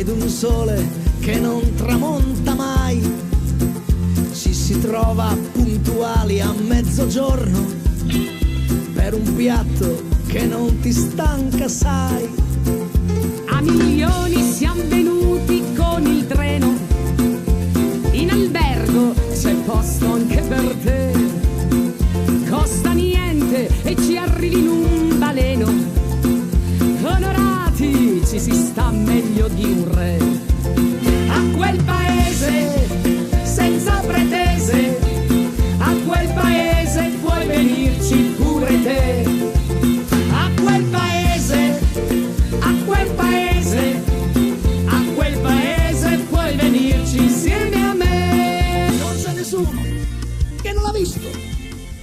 ed un sole che non tramonta mai. Ci si trova puntuali a mezzogiorno per un piatto che non ti stanca, sai. A milioni siamo venuti con il treno, in albergo c'è posto anche per te. Costa niente e ci arrivi in un baleno, onorati ci si sta meglio di un re. A quel paese senza pretese, a quel paese puoi venirci pure te. A quel paese, a quel paese, a quel paese puoi venirci insieme a me. Non c'è nessuno che non l'ha visto.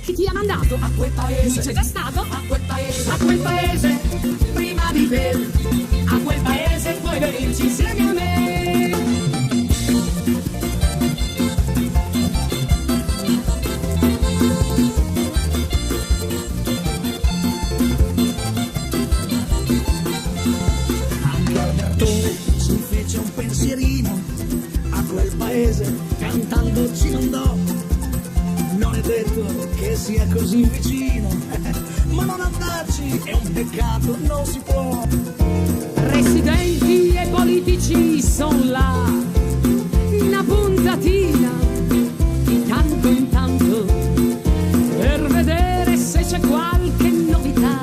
Chi ti ha mandato? A quel paese. Lui c'è già stato? A quel paese. A quel paese, prima di te. A quel paese puoi venirci insieme a me. Anche Albertone si fece un pensierino a quel paese, cantando ci andò. Non è detto che sia così vicino, ma non andarci è un peccato, non si può. Residenti e politici son là, una puntatina di tanto in tanto, per vedere se c'è qualche novità.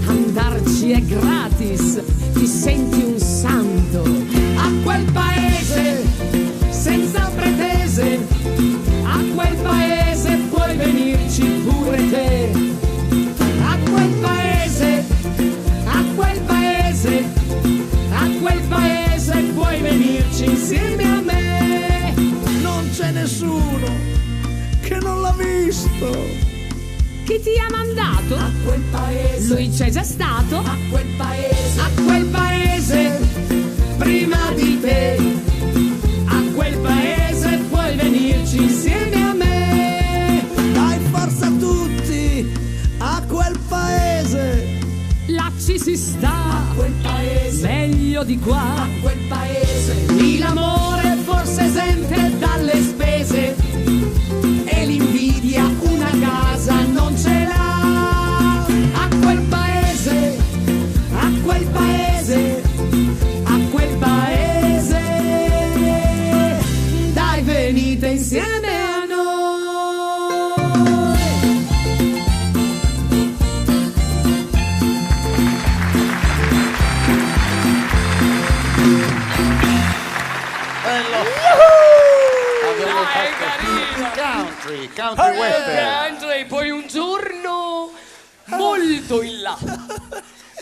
Andarci è gratis, ti senti un santo. A quel paese, senza pretese, a quel paese puoi venirci pure te. A quel paese, a quel paese, a quel paese puoi venirci insieme a me. Non c'è nessuno che non l'ha visto. Chi ti ha mandato? A quel paese. Lui c'è già stato? A quel paese. A quel paese, prima di te. A quel paese puoi venirci insieme a me. Dai forza a tutti a quel paese. Là ci si sta, A quel paese. meglio di qua. A quel paese. Lì l'amore forse esente dalle spese, e l'invidia una casa non ce l'ha. A quel paese, a quel paese, a quel paese, dai venite insieme a noi. Abbiamo Dai, fatto carino. country western. Andrei, poi un giorno molto in là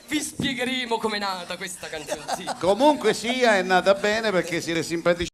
vi spiegheremo com'è nata questa canzone. Sì. Comunque sia, è nata bene perché siete simpatici.